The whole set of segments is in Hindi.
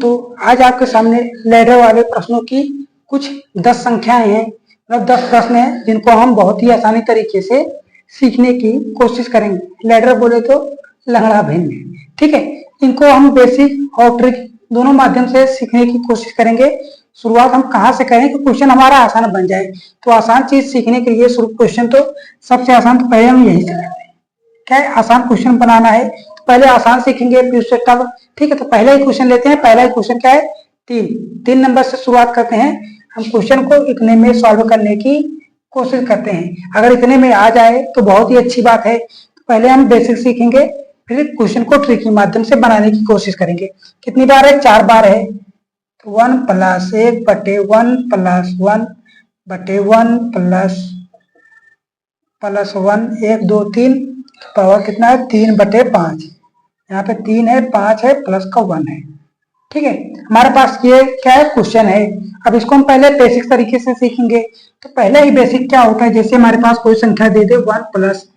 दोस्तों, आज आपके सामने लैडर वाले प्रश्नों की कुछ 10 संख्याएं हैं, मतलब 10 प्रश्न हैं जिनको हम बहुत ही आसानी तरीके से सीखने की कोशिश करेंगे। लैडर बोले तो लंगड़ा भिन्न, ठीक है। इनको हम बेसिक और ट्रिक दोनों माध्यम से सीखने की कोशिश करेंगे। शुरुआत हम कहाँ से करें कि क्वेश्चन हमारा आसान बन जाए। तो आसान चीज सीखने के लिए शुरू क्वेश्चन तो सबसे आसान तो पहले हम यही से करते हैं। क्या है, आसान क्वेश्चन बनाना है तो पहले आसान सीखेंगे फिर उससे टफ, ठीक है। तो पहला ही क्वेश्चन लेते हैं। पहला ही क्वेश्चन क्या है, 3 नंबर से शुरुआत करते हैं। हम क्वेश्चन को इतने में सॉल्व करने की कोशिश करते हैं। अगर इतने में आ जाए तो बहुत ही अच्छी बात है। तो पहले हम बेसिक सीखेंगे, फिर क्वेश्चन को ट्रिक के माध्यम से बनाने की कोशिश करेंगे। कितनी बार है, 4 बार है। तो 1 + 1 बटे 1 + 1 बटे 1 प्लस 1 1 2 3 पावर कितना है, 3/5। यहाँ पे 3 है, 5 है, प्लस का 1 है, ठीक है। हमारे पास ये क्या है, क्वेश्चन है। अब इसको हम पहले बेसिक तरीके से सीखेंगे। तो पहले ही बेसिक क्या होता है, जैसे हमारे पास कोई संख्या दे दे 1 +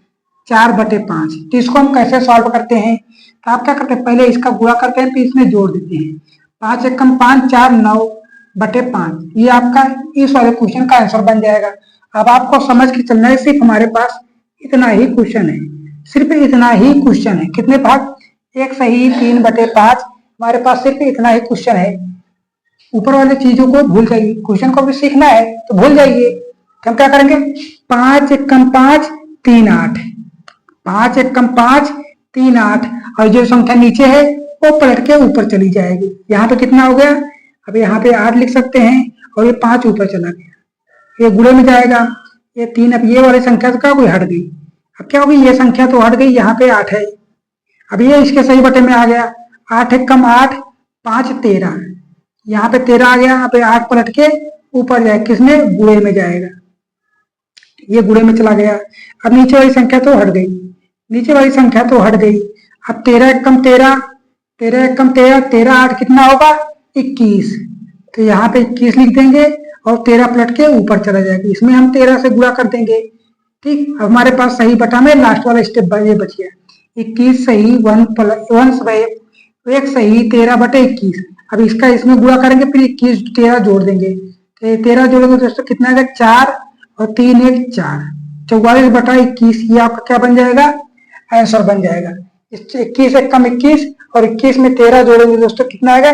4/5, तो इसको हम कैसे सॉल्व करते हैं। तो आप क्या करते हैं, पहले इसका गुणा करते हैं, फिर इसमें जोड़ देते हैं। 5 एकम 5, 4 9/5। ये आपका इस वाले क्वेश्चन का आंसर बन जाएगा। अब आपको समझ के चलना है, सिर्फ हमारे पास इतना ही क्वेश्चन है, सिर्फ इतना ही क्वेश्चन है। कितने भाग, 1 सही 3/5। हमारे पास सिर्फ इतना ही क्वेश्चन है। ऊपर वाली चीजों को भूल जाइए, क्वेश्चन को भी सीखना है तो भूल जाइए। तो हम क्या करेंगे, 5 एकम 5 3 8, 5 एकम 5 3 8, और जो संख्या नीचे है वो पलट के ऊपर चली जाएगी। यहाँ पे कितना हो गया, अब यहाँ पे 8 लिख सकते हैं, और ये 5 ऊपर चला गया, ये गुणे में जाएगा। ये 3, अब ये वाली संख्या तो क्या हुई, हट गई। अब क्या होगी, ये संख्या तो हट गई, यहाँ पे 8 है। अब ये इसके सही बटे में आ गया। 8 एकम 8 5 13, यहाँ पे 13 आ गया। यहाँ पे 8 पलट के ऊपर जाए, किसमें, गुणे में जाएगा। ये गुणे में चला गया। अब नीचे वाली संख्या तो हट गई, नीचे वाली संख्या तो हट गई। अब 13 एकम 13, 13 एकम 13, 13 8 कितना होगा, 21। तो यहाँ पे 21 लिख देंगे, और 13 पलट के ऊपर चला जाएगा। इसमें हम 13 से गुणा कर देंगे, ठीक। अब हमारे पास सही बटा में लास्ट वाला स्टेप ये बच गया। 21 सही 1 सही 13/21। अब इसका इसमें गुणा करेंगे, फिर 21 13 जोड़ देंगे। तो 13 जोड़ेंगे दोस्तों कितना आएगा, 4 और 3 1 4, 44/21। ये आपका क्या बन जाएगा, आंसर बन जाएगा। 21 एकम 21, और 21 में 13 जोड़ेंगे दोस्तों कितना आएगा,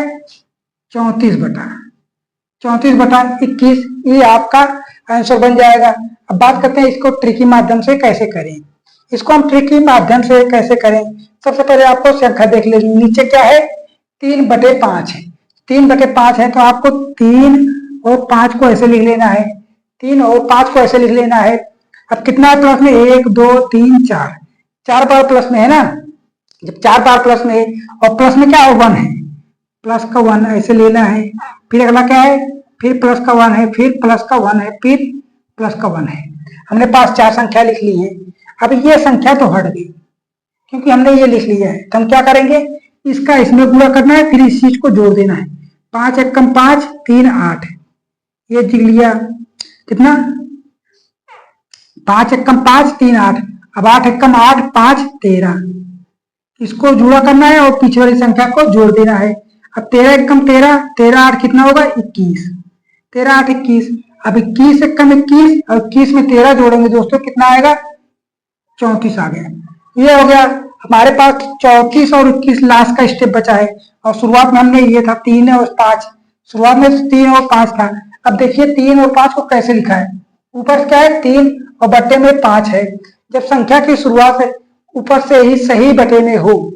34/21। ये आपका आंसर बन जाएगा। अब बात करते हैं इसको ट्रिक के माध्यम से कैसे करें। इसको हम ट्रिक के माध्यम से कैसे करें, सबसे पहले आपको संख्या देख लेनी। नीचे क्या है, 3/5 है। 3/5 है, तो आपको 3 और 5 को ऐसे लिख लेना है। 3 और 5 को ऐसे लिख लेना है। अब कितना है प्लस में, 1 2 3 4, 4 बार प्लस में है ना। जब 4 बार प्लस में है, और प्लस में क्या है, 1 है, प्लस का 1 ऐसे लेना है। फिर अगला क्या है, फिर प्लस का 1 है, फिर प्लस का 1 है, फिर प्लस का 1 है। हमने पास 4 संख्या लिख ली है। अब ये संख्या तो हट गई क्योंकि हमने ये लिख लिया है। तो हम क्या करेंगे, इसका इसमें गुणा करना है, फिर इस चीज को जोड़ देना है। 5 एकम 5 3 8, ये लिख लिया। कितना, 5 एकम 5 3 8। अब 8 एकम 8 5 13, इसको जुड़ा करना है, और पीछे वाली संख्या को जोड़ देना है। अब 13 एकम 13, 13 8 कितना होगा, 21। 13 8 21। अब 21 एकम 21, और 21 में 13 जोड़ेंगे दोस्तों कितना आएगा, 34 आ गया। ये हो गया हमारे पास। 34 और 21 लास्ट का स्टेप बचा है। और शुरुआत में हमने ये था 3 और 5, शुरुआत में 3 और 5 था। अब देखिए 3 और 5 को कैसे लिखा है, ऊपर क्या है 3 और बटे में 5 है। जब संख्या की शुरुआत ऊपर से ही सही बटे में हो,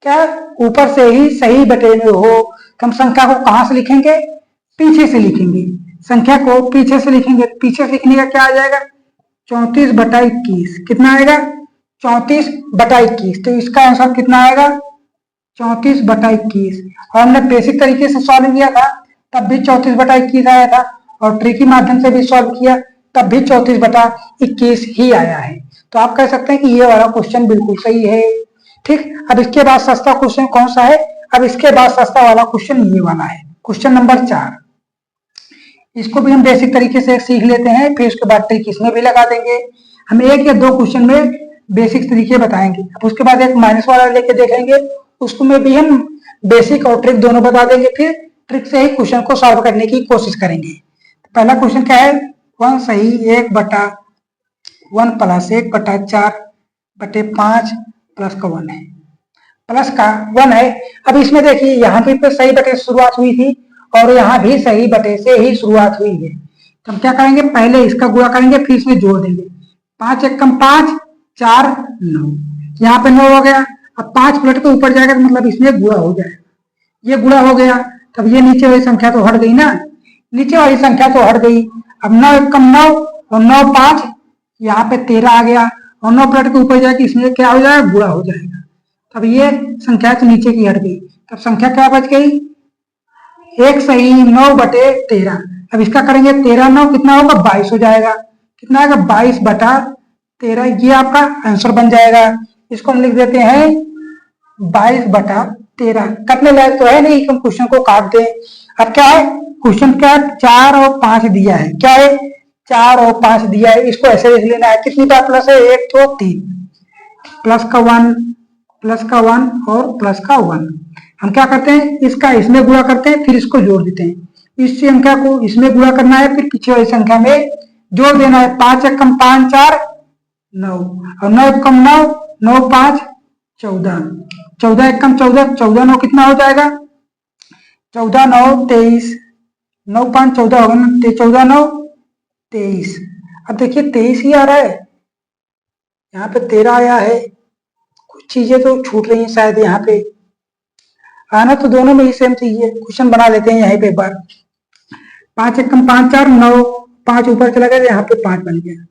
क्या ऊपर से ही सही बटे में हो, तो हम संख्या को कहां से लिखेंगे, पीछे से लिखेंगे। संख्या को पीछे से लिखेंगे, पीछे से लिखने का क्या आ जाएगा, 34/21। कितना आएगा, 34/21। तो इसका आंसर कितना आएगा, 34/21। और हमने बेसिक तरीके से सॉल्व किया था तब भी 34/21 आया था, और ट्रिक के माध्यम से भी सॉल्व किया तब भी 34/21 ही आया है। तो आप कह सकते हैं कि ये वाला क्वेश्चन बिल्कुल सही है, ठीक। अब इसके बाद सस्ता क्वेश्चन कौन सा है, अब इसके बाद सस्ता वाला क्वेश्चन ये वाला है, क्वेश्चन नंबर 4। इसको भी हम बेसिक तरीके से सीख लेते हैं, फिर उसके बाद ट्रिक इसमें भी लगा देंगे। हम 1 या 2 क्वेश्चन में बेसिक तरीके बताएंगे, अब उसके बाद एक माइनस वाला लेके देखेंगे, उसको में भी हम बेसिक और ट्रिक दोनों बता देंगे, फिर ट्रिक से ही क्वेश्चन को सॉल्व करने की कोशिश करेंगे। पहला क्वेश्चन क्या है, 1 सही 1 प्लस 1/4/5 प्लस का 1 है, प्लस का 1 है। अब इसमें देखिए यहाँ भी तो सही बटे से शुरुआत हुई थी और यहाँ भी सही बटे से ही शुरुआत हुई है, तो हम क्या करेंगे, पहले इसका गुणा करेंगे फिर इसमें जोड़ देंगे। 5 एकम 5, 4 9, यहाँ पे 9 हो गया। अब 5 पलट के ऊपर जाएगा तो मतलब इसमें गुणा हो जाएगा, ये गुणा हो गया। तब ये नीचे वाली संख्या तो हट गई ना, नीचे वाली संख्या तो हट गई। अब 9 एकम 9 और 9 5, यहाँ पे 13 आ गया और 9 पलट के ऊपर जाएगा इसमें क्या हो जाएगा, गुणा हो जाएगा। तब ये संख्या तो नीचे की हट गई, तब संख्या क्या बच गई, 1 सही 9/13। अब इसका करेंगे 13 9 कितना होगा, 22 हो जाएगा। कितना आएगा, 22/13, ये आपका आंसर बन जाएगा। इसको हम लिख देते हैं 22/13। कटने लायक तो है नहीं कि हम क्वेश्चन को काट दें। अब क्या है, क्वेश्चन क्या है, 4 और 5 दिया है, क्या है 4 और 5 दिया है, इसको ऐसे लिख लेना है। कितनी बार प्लस है, 1 2 3, प्लस का 1 और प्लस का 1। हम क्या करते हैं, इसका इसमें गुणा करते हैं फिर इसको जोड़ देते हैं। इस संख्या को इसमें गुणा करना है फिर पीछे वाली संख्या में जोड़ देना है। 5 एकम 5 4 9 और 9 एकम 9 9 5 14, 14 एकम 14 14 9 कितना हो जाएगा, 14 9 23, 9 5 14 होगा ना, 14 9 23। अब देखिए 23 ही आ रहा है, यहाँ पे 13 आया है, कुछ चीजें तो छूट रही हैं शायद। यहाँ पे आना तो दोनों में ही सेम चाहिए। क्वेश्चन बना लेते हैं यहीं पे एक बार। 5 एकम 5 4 9, 5 ऊपर चला गया, यहाँ पे 5 बन गया।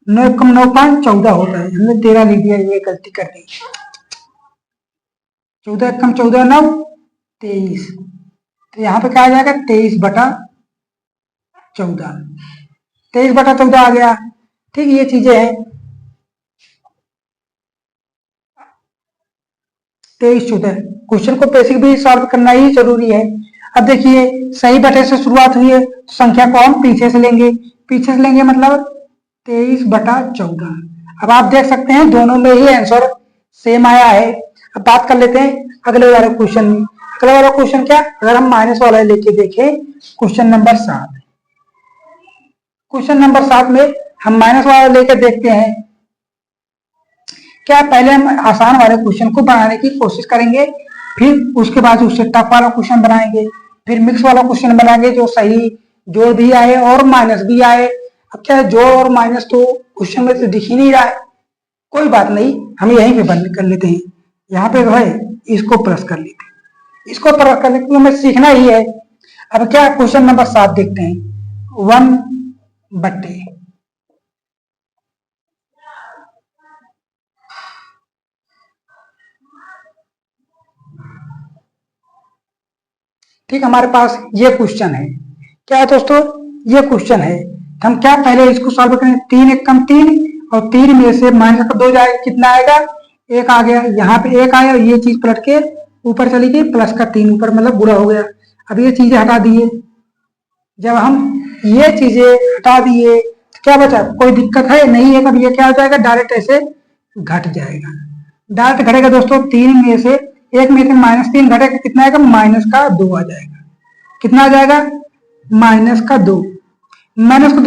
9 एकम 9 5 14 होता है, हमने 13 लिख दिया, ये गलती कर दी। 14 एकम 14 9 23, तो यहाँ पे क्या आ जाएगा, 23/14, 23/14 आ गया। ठीक, ये चीजें हैं। 23 14, क्वेश्चन को बेसिक भी सॉल्व करना ही जरूरी है। अब देखिए सही बटे से शुरुआत हुई है तो संख्या को हम पीछे से लेंगे मतलब 23/14। अब आप देख सकते हैं दोनों में ही आंसर सेम आया है। अब बात कर लेते हैं अगले वाले क्वेश्चन में। अगला वाला क्वेश्चन क्या, अगर हम माइनस वाला लेके देखें, क्वेश्चन नंबर 7। क्वेश्चन नंबर 7 में हम माइनस वाला लेकर देखते हैं। क्या, पहले हम आसान वाले क्वेश्चन को बनाने की कोशिश करेंगे, फिर उसके बाद उससे टफ वाला क्वेश्चन बनाएंगे, फिर मिक्स वाला क्वेश्चन बनाएंगे जो सही जोड़ भी आए और माइनस भी आए। अब क्या है, जोड़ और माइनस तो क्वेश्चन में तो दिख ही नहीं रहा है, कोई बात नहीं, हम यहीं पे बंद कर लेते हैं। यहाँ पे जो है इसको प्लस कर लेते हैं, इसको प्लस करने के लिए हमें सीखना ही है। अब क्या, क्वेश्चन नंबर 7 देखते हैं। 1 बट्टे ठीक, हमारे पास ये क्वेश्चन है। क्या है दोस्तों, ये क्वेश्चन है। हम क्या पहले इसको सॉल्व करें, 3 एकम 3 और 3 में से माइनस का 2 जाएगा, कितना आएगा, 1 आ गया। यहाँ पे 1 आया, ये चीज पलट के ऊपर चली गई, प्लस का 3 ऊपर मतलब गुणा हो गया। अब ये चीजें हटा दिए, जब हम ये चीजें हटा दिए तो क्या बचा, कोई दिक्कत है नहीं है। अब ये क्या हो जाएगा, डायरेक्ट ऐसे घट जाएगा, डायरेक्ट घटेगा दोस्तों। 3 में से 1 में से -3 घटेगा, कितना आएगा, माइनस का 2 आ जाएगा। कितना आ जाएगा, माइनस का 2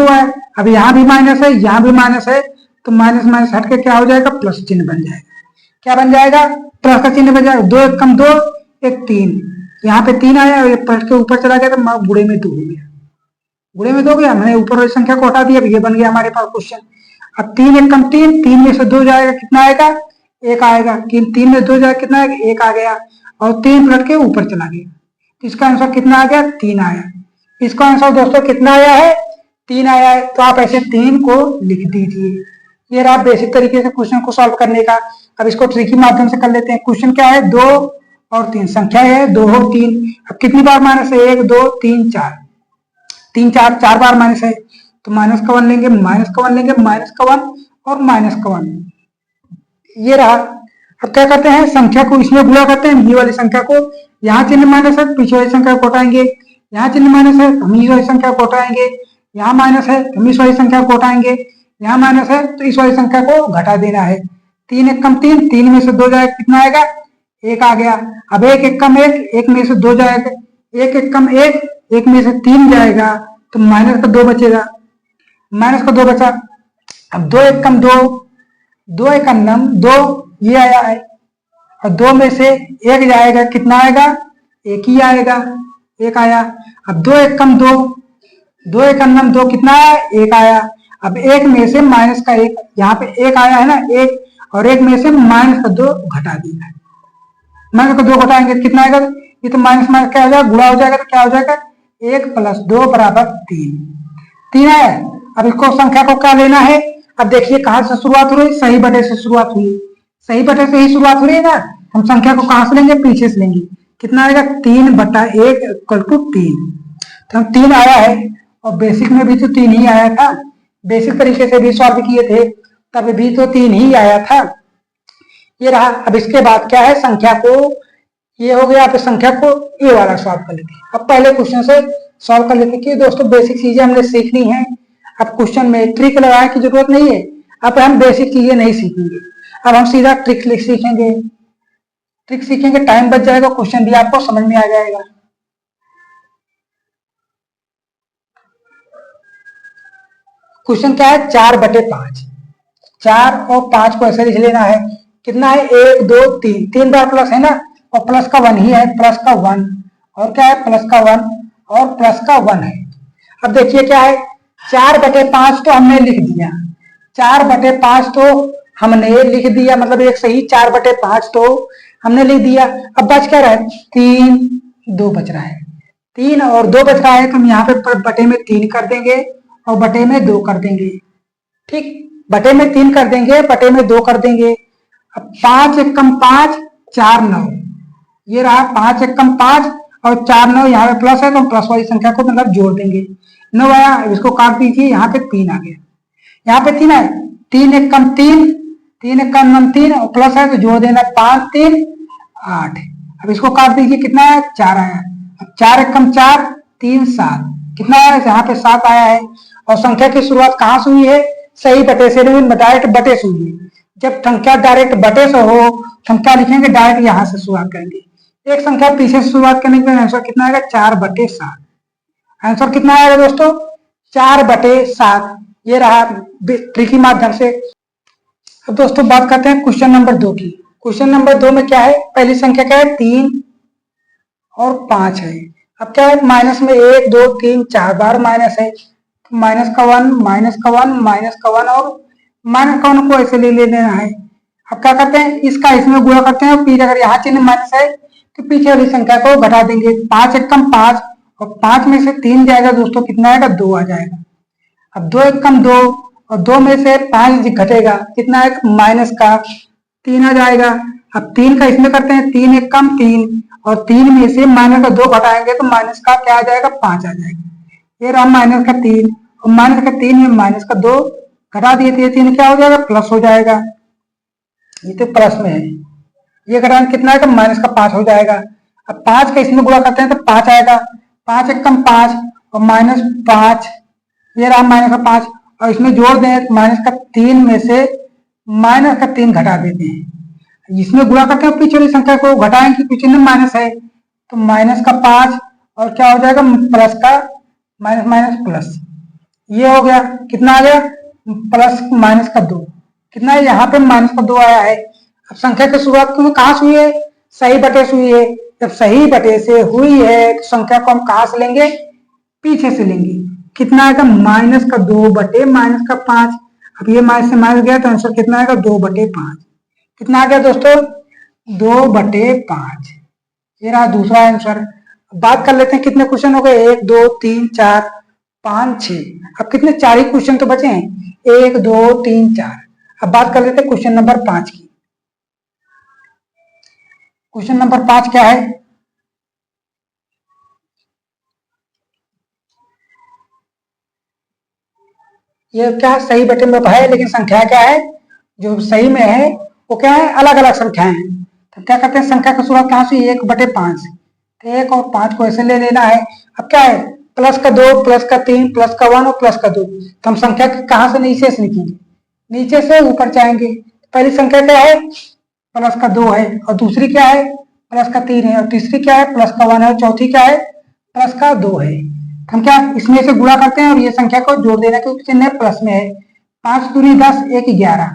है। अब यहाँ भी माइनस है, यहाँ भी माइनस है, तो माइनस माइनस हट के क्या हो जाएगा, प्लस चिन्ह बन जाएगा। क्या बन जाएगा, प्लस का चिन्ह बन जाएगा। 2 एकम 2 1 3, यहाँ पे 3 आया और ये पलट के ऊपर चला गया तो गुणे में 2 हो गया, गुणे में 2 हो गया। मैंने ऊपर वाली संख्या को हटा दिया, अब ये बन गया हमारे पास क्वेश्चन। अब 3 एकम 3, 3 में से 2 जाएगा, कितना आएगा, 1 आएगा। 3 में 2 जाएगा, कितना आएगा, 1 आ गया और 3 पलट के ऊपर चला गया। इसका आंसर कितना आ गया, 3 आया। इसका आंसर दोस्तों कितना आया है, 3 आया है। तो आप ऐसे 3 को लिख दीजिए। ये रहा बेसिक तरीके से क्वेश्चन को सॉल्व करने का। अब इसको ट्रिकी माध्यम से कर लेते हैं। क्वेश्चन क्या है, 2 और 3, संख्या है 2 और 3। अब कितनी बार माइनस है, 1 2 3 4, 3 4 4 बार माइनस है, तो माइनस का 1 लेंगे, माइनस का 1 लेंगे, माइनस का 1 और माइनस का 1, ये रहा। अब क्या करते हैं, संख्या को इसमें गुणा करते हैं, ये वाली संख्या को, यहाँ चिन्ह माइनस है, पीछे वाली संख्या को हटाएंगे। यहाँ चिन्ह माइनस है, हम इस वाली संख्या को हटाएंगे। यहाँ माइनस है, हम इस वाली संख्या को हटाएंगे। यहाँ माइनस है तो इस वाली संख्या को घटा देना है। 3 एकम 3, 3 में से 2 जाएगा, कितना आएगा, एक आ गया। अब एक एक कम एक, एक में से दो जाएगा, एक एक कम एक, एक में से तीन जाएगा, तो माइनस का दो बचेगा, माइनस का दो बचा। अब दो एक कम दो, दो एक नम दो, ये आया है, और दो में से एक जाएगा, कितना आएगा, एक ही आएगा, एक आया। अब दो एक कम दो, दो एक नम दो, कितना आया, एक आया। अब एक में से माइनस का एक, यहाँ पे एक आया है ना, एक, और एक में से माइनस का दो घटा दिया है, माइनस का दो घटाएंगे कितना आएगा, ये तो माइनस माइनस क्या हो जाएगा, गुणा हो जाएगा, तो क्या हो जाएगा, एक प्लस दो बराबर तीन, तीन है। अब इसको संख्या को क्या लेना है, अब देखिए कहां से शुरुआत हो रही, सही बटे से शुरुआत हुई, सही बटे से ही शुरुआत हो रही है ना, हम संख्या को कहां से लेंगे, पीछे से लेंगे, कितना आएगा, तीन बटा एक इक्वल टू तीन, तो हम तीन आया है, और बेसिक में भी तो तीन ही आया था, बेसिक तरीके से भी सॉल्व किए थे तब भी तो तीन ही आया था, ये रहा। अब इसके बाद क्या है, संख्या को, ये हो गया, आप संख्या को ये वाला सॉल्व कर लेते हैं। अब पहले क्वेश्चन से सॉल्व कर लेते हैं कि दोस्तों बेसिक चीजें हमने सीखनी है, अब क्वेश्चन में ट्रिक लगाने की जरूरत नहीं है, अब हम बेसिक चीजें नहीं सीखेंगे, अब हम सीधा ट्रिक सीखेंगे, ट्रिक सीखेंगे, टाइम बच जाएगा, क्वेश्चन भी आपको समझ में आ जाएगा। क्वेश्चन क्या है, 4/5, 4 और 5 को ऐसे लिख लेना है, कितना है, 1 2 3, 3 बार प्लस है ना, और प्लस का 1 ही है, प्लस का 1, और क्या है, प्लस का 1 और प्लस का 1 है। अब देखिए क्या है, 4/5 तो हमने लिख दिया, 4/5 तो हमने लिख दिया, मतलब एक सही 4/5 तो हमने लिख दिया। अब बच क्या रहा है, 3 2 बच रहा है, 3 और 2 बच रहा है, तो हम यहाँ पे बटे में 3 कर देंगे और बटे में 2 कर देंगे, ठीक, बटे में 3 कर देंगे, बटे में 2 कर देंगे। अब 5 एक कम 5, 4 9, ये रहा 5 एक कम 5 और 4 9, यहाँ पे प्लस है तो हम प्लस वाली संख्या को मतलब जोड़ देंगे, 9 आया, इसको काट दीजिए, यहाँ पे 3 आ गया, यहाँ पे 3 है, 3 एक कम 3, 3 एक कम 3 और प्लस है तो जोड़ देना, 5 3 8, अब इसको काट दीजिए, कितना है, 4 आया। अब 4 एक कम 4, 3 7, कितना आया, यहाँ पे 7 आया है। और संख्या की शुरुआत कहाँ से हुई है, सही बटे से नहीं, डायरेक्ट बटे से हुई है। जब संख्या डायरेक्ट बटे से हो तो हम क्या लिखेंगे, डायरेक्ट यहाँ से शुरुआत करेंगे, एक संख्या पीछे से शुरुआत करने के आंसर कितना आएगा, 4/7, आंसर कितना आएगा दोस्तों, 4/7, ये रहा ट्रिक के माध्यम से। अब दोस्तों बात करते हैं क्वेश्चन नंबर 2 की। क्वेश्चन नंबर 2 में क्या है, पहली संख्या क्या है, 3 और 5 है। अब क्या है, माइनस में 1 2 3 4 बार माइनस है, माइनस का 1 माइनस का 1 माइनस का 1 और माइनस का 1 को ऐसे ले लेना है। अब क्या करते हैं, इसका इसमें गुणा करते हैं, फिर अगर यहाँ चिन्ह माइनस है तो पीछे वाली संख्या को घटा देंगे, 5 एक कम 5 और 5 में से 3 जाएगा दोस्तों, कितना आएगा, 2 आ जाएगा। अब 2 एक कम 2 और 2 में से 5 घटेगा, कितना है, माइनस का 3 आ जाएगा। अब 3 का इसमें करते हैं, 3 एक कम 3 और 3 में से माइनस का 2 घटाएंगे तो माइनस का क्या आ जाएगा, 5 आ जाएगा, ये रहा माइनस का 3 और माइनस का 3 में माइनस का 2 घटा दिए थे, 3 क्या हो जाएगा, प्लस हो जाएगा, ये तो प्लस में है, ये घटाएंगे कितना आएगा, माइनस का 5 हो जाएगा। अब 5 का इसमें गुणा करते हैं तो 5 आएगा, 5 एक कम 5 और माइनस 5, ये रहा माइनस का 5 और इसमें जोड़ दें माइनस का 3 में से माइनस का 3 घटा देते हैं, इसमें गुणा करते हैं पीछे वाली संख्या को घटाएंगे, पीछे में माइनस है तो माइनस का 5 और क्या हो जाएगा, प्लस का माइनस माइनस प्लस, ये हो गया, कितना आ गया, प्लस माइनस का 2, कितना है, यहाँ पे माइनस का 2 आया है। अब संख्या की शुरुआत कहाँ से हुई है, सही बटे से हुई है, जब सही बटे से हुई है तो संख्या को हम कहाँ से लेंगे, पीछे से लेंगे, कितना आएगा, माइनस का 2 बटे माइनस का 5, अब ये माइनस से माइनस गया तो आंसर कितना आएगा, 2/5, कितना आ गया दोस्तों, 2/5, ये रहा दूसरा आंसर। बात कर लेते हैं कितने क्वेश्चन हो गए, 1 2 3 4 5 6, अब कितने, 4 ही क्वेश्चन तो बचे हैं, 1 2 3 4। अब बात कर लेते हैं क्वेश्चन नंबर 5 की। क्वेश्चन नंबर 5 क्या है, ये क्या है, सही बटे में है लेकिन संख्या क्या है, जो सही में है वो क्या है, अलग अलग संख्याएं हैं, तो क्या करते हैं, संख्या की शुरुआत कहाँ से, 1/5, तो 1 और 5 को ऐसे ले लेना है। अब क्या है, प्लस का 2 प्लस का 3 प्लस का 1 और प्लस का 2, तो हम संख्या कहाँ से नीचे से लिखेंगे, नीचे से ऊपर जाएंगे, पहली संख्या क्या है, प्लस का 2 है, और दूसरी क्या है प्लस का 3 है, और तीसरी क्या है प्लस का 1 है, और चौथी क्या है प्लस का 2 है। हम क्या इसमें से गुणा करते हैं और ये संख्या को जोड़ देना क्योंकि चिन्ह प्लस में है। 5 दूनी 10, 1 11,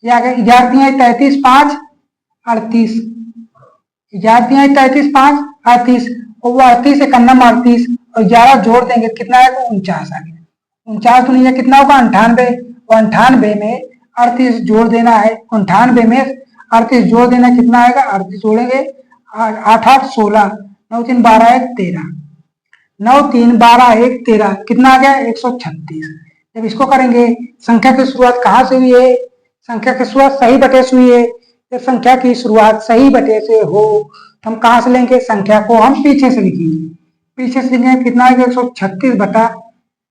ये आ गया 11 तिहाई 33, 5 38, 11 तिहाई 33, 5 38, और वो 38 एक अन्नम 38 और 11 जोड़ देंगे कितना आएगा 49 आ गया। 49 दुनिया कितना होगा 98, और 98 में 38 जोड़ देना है, 98 में 38 जोड़ देना कितना आएगा 38 जोड़ेंगे 8 8 16, 9 3 12 1 13, 9 3 12 1 13 कितना आ गया 136। जब इसको करेंगे संख्या की शुरुआत कहाँ से हुई है, संख्या की शुरुआत सही बटे से हुई है। जब संख्या की शुरुआत सही बटे से हो तो हम कहाँ से लेंगे, संख्या को हम पीछे से लिखेंगे, पीछे से लिखेंगे कितना आएगा 136 बटा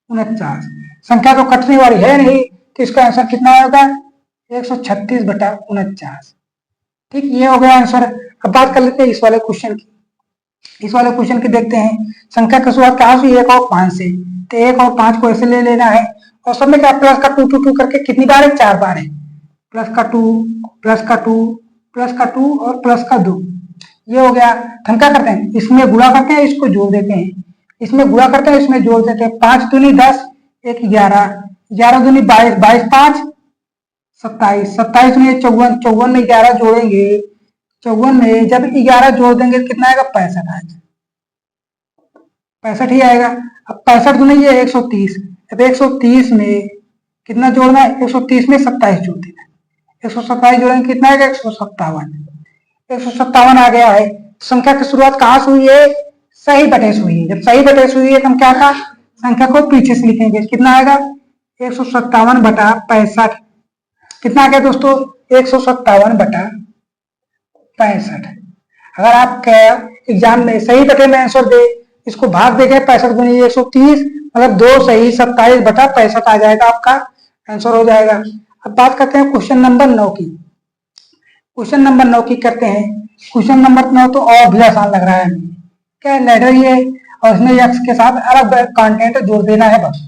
49। संख्या तो कटने वाली है नहीं तो इसका आंसर कितना होगा 136 बटा 49। ठीक, ये हो गया आंसर। अब बात कर लेते हैं इस वाले क्वेश्चन की। इस वाले क्वेश्चन की देखते हैं, संख्या की शुरुआत कहाँ से 1 और 5 से, तो 1 और 5 को ऐसे ले लेना है और सब में क्या प्लस का 2 2 2 करके कितनी बार है 4 बार है, प्लस का 2 प्लस का 2 प्लस का 2 और प्लस का 2, ये हो गया। हम क्या करते हैं इसमें गुणा करते हैं इसको जोड़ देते हैं, इसमें गुणा करते हैं इसमें जोड़ देते हैं। 5 दूनी 10, 1 11, 11 दूनी 22, 22 5 27, 27 दूनी 54, 54 में 11 जोड़ेंगे, 54 में जब 11 जोड़ देंगे कितना आएगा 65 आएगा, 65 ही आएगा। अब 65 दूनी ये 130, अब 130 में कितना जोड़ना है 130 में 27 जोड़ देना है, 127 जोड़ेंगे कितना आएगा 157, 157 आ गया है। संख्या की शुरुआत कहाँ से हुई है, सही बटे से हुई है। जब सही बटे से हुई है तो हम क्या था संख्या को पीछे से लिखेंगे, कितना आएगा 157 बटा 65, कितना आ गया दोस्तों 157 बटा 65। अगर आप एग्जाम में सही बटे में आंसर दे, इसको भाग देंगे 65 गुनी 130, मतलब 2 सही 27 बटा 65 आ जाएगा, आपका आंसर हो जाएगा। अब बात करते हैं क्वेश्चन नंबर 9 की। क्वेश्चन नंबर 9 की करते हैं। क्वेश्चन नंबर 9 तो और भी आसान लग रहा है हमें, क्या लेटर ही है और इसमें एक्स के साथ अलग कंटेंट जोड़ देना है बस।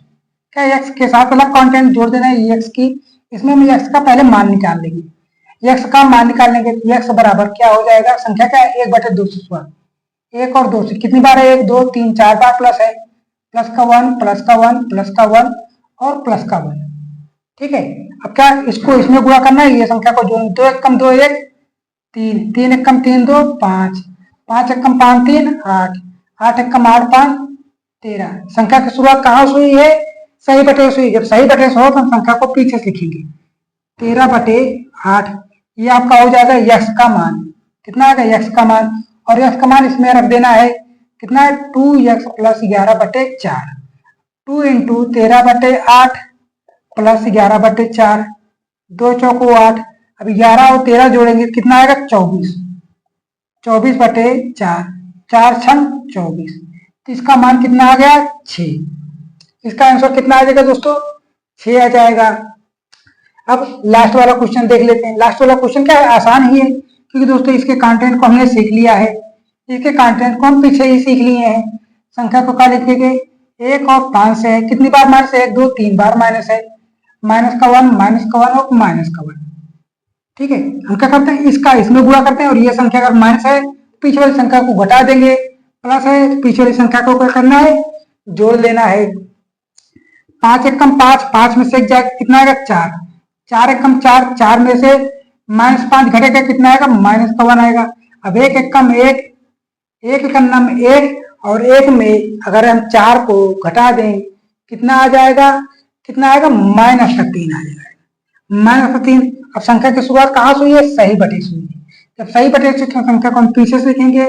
क्या एक्स के साथ अलग कंटेंट जोड़ देना है एक्स की, इसमें हम एक्स का पहले मान निकाल लेंगे। एक्स का मान निकालने के एक्स बराबर क्या हो जाएगा, संख्या क्या है 1/2 से शुरुआत, 1 और 2 से कितनी बार है 1 2 3 4 बार प्लस है, प्लस का 1 प्लस का 1 प्लस का 1 और प्लस का 1। ठीक है, अब क्या इसको इसमें गुणा करना है, ये संख्या को जोड़ 2 1 कम 2 1 3, 3 1 कम 3 2 5, 5 1 कम 5 3 8, 8 1 कम 8 5 13। संख्या की शुरुआत कहाँ से हुई है, सही बटे से हुई। जब सही बटे से हो तो हम संख्या को पीछे से लिखेंगे 13/8, ये आपका हो जाएगा यक्स का मान, कितना आएगा यक्स का मान, और यक्स का मान इसमें रख देना है कितना है 2x प्लस 11/4, 2 इंटू 13/8 प्लस 11/4, 2 चौको 8, अब 11 और 13 जोड़ेंगे कितना आएगा 24, 24/4, 4 छंग 24, तो इसका मान कितना आ गया 6। इसका आंसर कितना आ जाएगा दोस्तों 6 आ जाएगा। अब लास्ट वाला क्वेश्चन देख लेते हैं। लास्ट वाला क्वेश्चन क्या है, आसान ही है क्योंकि दोस्तों इसके कंटेंट को हमने सीख लिया है, इसके कंटेंट को हम पीछे ही सीख लिए हैं। संख्या को क्या लिखेंगे 1 और 5 से है, कितनी बार माइनस है 1 2 3 बार माइनस है, माइनस का 1 और माइनस का 1। ठीक है, हम क्या करते हैं इसका इसमें गुणा करते हैं और ये संख्या अगर माइनस है पीछे वाली संख्या को घटा देंगे, प्लस है पीछे वाली संख्या को क्या करना है जोड़ लेना है। 5 1 कम 5, 5 में से 1 जाएगा कितना आएगा 4, 4 1 कम 4, 4 में से -5 घटेगा कितना आएगा -1 आएगा। अब 1 1 कम 1, 1 का नाम 1 और 1 में अगर हम 4 को घटा दें कितना आ जाएगा, कितना आएगा -3 आ जाएगा, -3। अब संख्या की शुरुआत कहाँ से हुई है, सही बटे से हुई है। जब सही बटे से संख्या को हम पीछे से लिखेंगे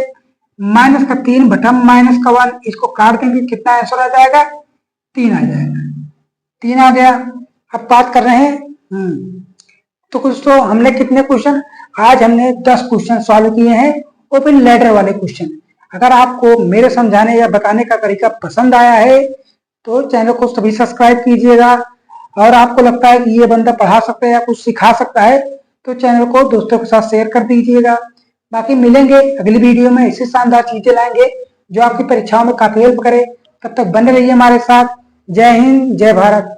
-3 बटा -1, इसको काट देंगे कितना आंसर आ जाएगा 3 आ जाएगा, 3 आ गया। अब बात कर रहे हैं तो कुछ तो हमने कितने क्वेश्चन, आज हमने 10 क्वेश्चन सॉल्व किए हैं ओपन लेटर वाले क्वेश्चन। अगर आपको मेरे समझाने या बताने का तरीका पसंद आया है तो चैनल को सभी सब्सक्राइब कीजिएगा, और आपको लगता है कि ये बंदा पढ़ा सकता है या कुछ सिखा सकता है तो चैनल को दोस्तों के साथ शेयर कर दीजिएगा। बाकी मिलेंगे अगली वीडियो में, ऐसी शानदार चीजें लाएंगे जो आपकी परीक्षाओं में काफी हेल्प करे। तब तक बने रहिए हमारे साथ। जय हिंद, जय भारत।